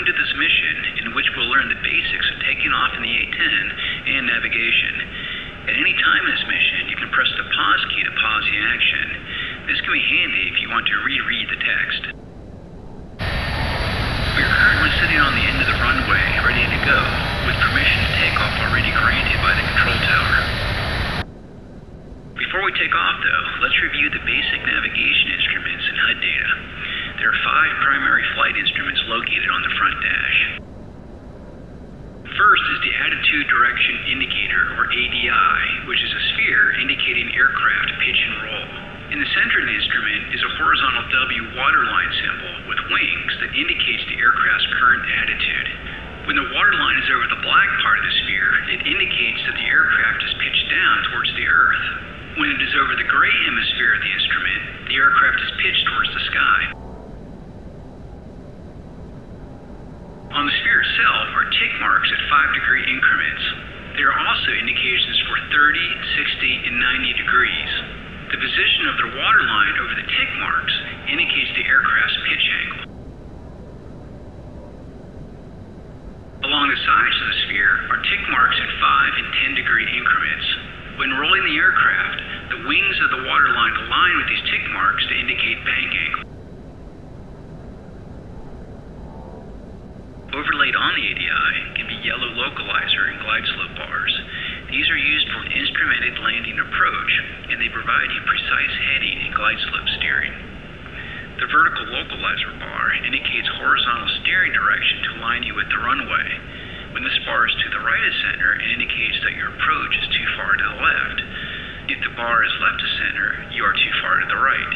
Welcome to this mission, in which we'll learn the basics of taking off in the A-10 and navigation. At any time in this mission, you can press the pause key to pause the action. This can be handy if you want to reread the text. We are currently sitting on the end of the runway, ready to go, with permission to take off already granted by the control tower. Before we take off, though, let's review the basic navigation instruments and HUD data. There are 5 primary flight instruments located on the front dash. First is the Attitude Direction Indicator, or ADI, which is a sphere indicating aircraft pitch and roll. In the center of the instrument is a horizontal W waterline symbol with wings that indicates the aircraft's current attitude. When the waterline is over the black part of the sphere, it indicates that the aircraft is pitched down towards the Earth. When it is over the gray hemisphere of the instrument, the aircraft is pitched towards the sky. On the sphere itself are tick marks at 5-degree increments. There are also indications for 30, 60, and 90 degrees. The position of the waterline over the tick marks indicates the aircraft's pitch angle. Along the sides of the sphere are tick marks at 5 and 10-degree increments. When rolling the aircraft, the wings of the waterline align with these tick marks to indicate bank angle. Overlaid on the ADI can be yellow localizer and glide slope bars. These are used for an instrumented landing approach, and they provide you precise heading and glide slope steering. The vertical localizer bar indicates horizontal steering direction to align you with the runway. When this bar is to the right of center, it indicates that your approach is too far to the left. If the bar is left of center, you are too far to the right.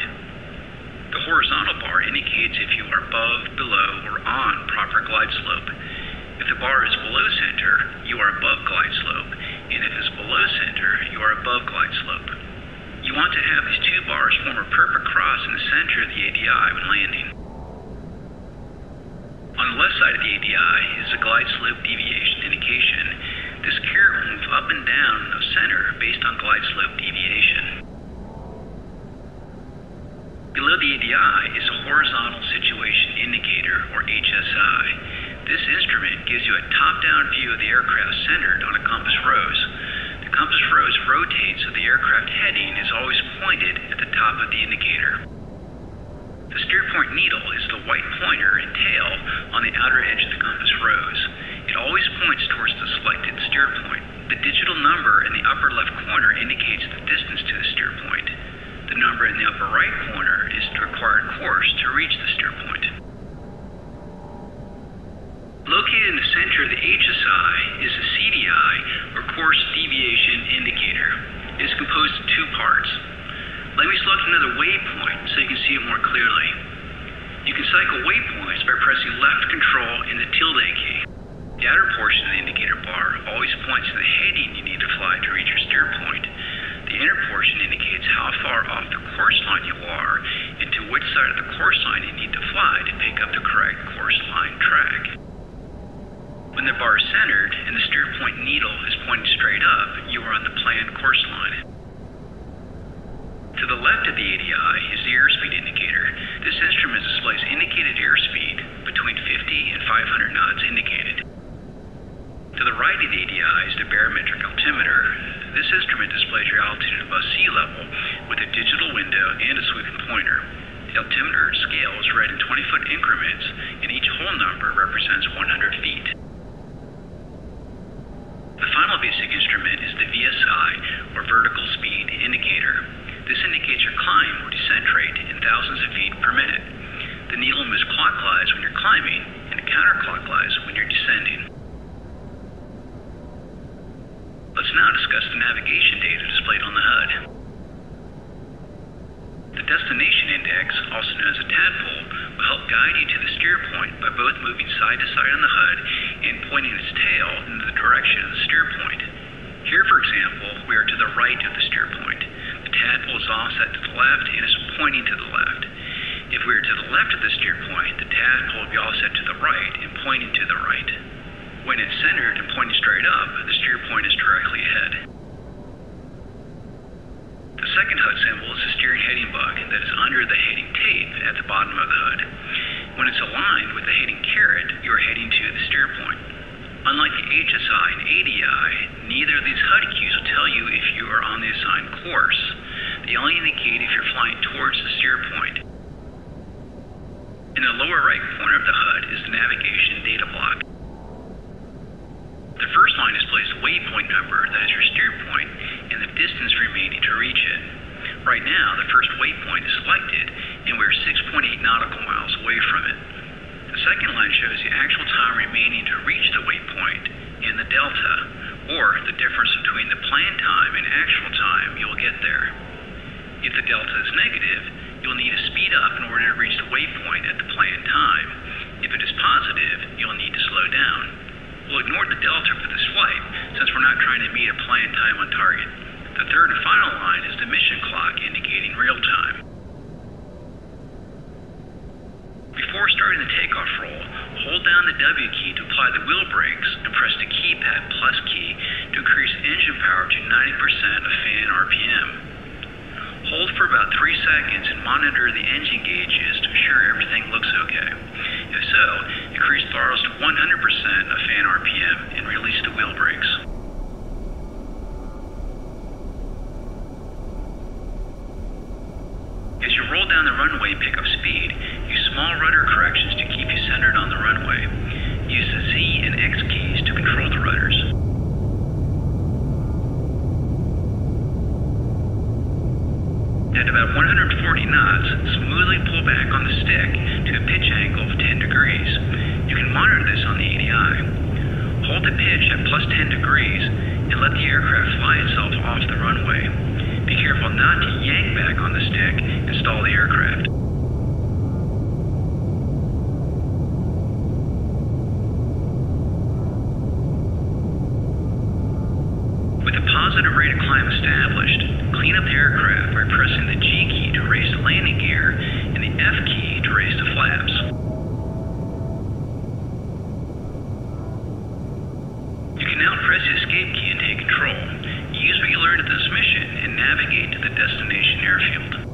The horizontal bar indicates if you are above, below, or on proper glide slope. If the bar is below center, you are above glide slope, and if it's below center, you are above glide slope. You want to have these 2 bars form a perfect cross in the center of the ADI when landing. On the left side of the ADI is the glide slope deviation indication. This caret will move up and down of center based on glide slope deviation. Below the ADI is a horizontal situation indicator, or HSI. This instrument gives you a top-down view of the aircraft centered on a compass rose. The compass rose rotates so the aircraft heading is always pointed at the top of the indicator. The steer point needle is the white pointer and tail on the outer edge of the compass rose. It always points towards the selected steer point. The digital number in the upper left corner indicates the distance to the steer point. The number in the upper right corner is the required course to reach the steer point. Located in the center of the HSI is the CDI, or Course Deviation Indicator. It is composed of 2 parts. Let me select another waypoint so you can see it more clearly. You can cycle waypoints by pressing left control and the tilde key. The outer portion of the indicator bar always points to the heading you need to fly to reach your steer point. The inner portion indicates how far off the course line you are and to which side of the course line you need to fly to pick up the correct course line track. When the bar is centered and the steer point needle is pointing straight up, you are on the planned course line. To the left of the ADI is the airspeed indicator. This instrument displays indicated airspeed between 50 and 500 knots indicated. To the right of the ADI is the barometric altimeter. This instrument displays your altitude above sea level with a digital window and a sweeping pointer. The altimeter scale is read in 20-foot increments, and each whole number represents 100 feet. The final basic instrument is the VSI, or Vertical Speed Indicator. This indicates your climb or descent rate in thousands of feet per minute. The needle moves clockwise when you're climbing and counterclockwise when you're descending. Let's now discuss the navigation data displayed on the HUD. The Destination Index, also known as a tadpole, will help guide you to the steer point by both moving side to side on the HUD and pointing its tail in the direction of the steer point. Here, for example, we are to the right of the steer point. The tadpole is offset to the left and is pointing to the left. If we are to the left of the steer point, the tadpole will be offset to the right and pointing to the right. When it's centered and pointing straight up, the steer point is directly ahead. The second HUD symbol is the steering heading bug that is under the heading tape at the bottom of the HUD. When it's aligned with the heading caret, you are heading HSI and ADI, neither of these HUD keys will tell you if you are on the assigned course. They only indicate if you're flying towards the steer point. In the lower right corner of the HUD is the navigation data block. The first line displays the waypoint number, that is your steer point, and the distance remaining to reach it. Right now, the first waypoint is selected, and we're 6.8 nautical miles away from it. The second line shows the actual time remaining to reach the waypoint, and the delta, or the difference between the planned time and actual time you will get there. If the delta is negative, you'll need to speed up in order to reach the waypoint at the planned time. If it is positive, you'll need to slow down. We'll ignore the delta for this flight, since we're not trying to meet a planned time on target. The third and final line is the mission clock indicating real time. Before starting the takeoff roll, hold down the W key to apply the wheel brakes and press the keypad plus key to increase engine power to 90% of fan RPM. Hold for about 3 seconds and monitor the engine gauges to ensure everything looks okay. If so, increase throttles to 100% of fan RPM and release the wheel brakes. As you roll down the runway and pick up speed, use small rudder corrections to keep you centered on the runway. Use the Z and X keys to control the rudders. At about 140 knots, smoothly pull back on the stick to a pitch angle of 10 degrees. You can monitor this on the ADI. Hold the pitch at plus 10 degrees and let the aircraft fly itself off the runway. Be careful not to yank back on the stick and stall the aircraft. With a positive rate of climb established, clean up the aircraft by pressing the G key to raise the landing gear and the F key to raise the flaps. You can now press the escape key and take control. Use what you learned at this mission and navigate to the destination airfield.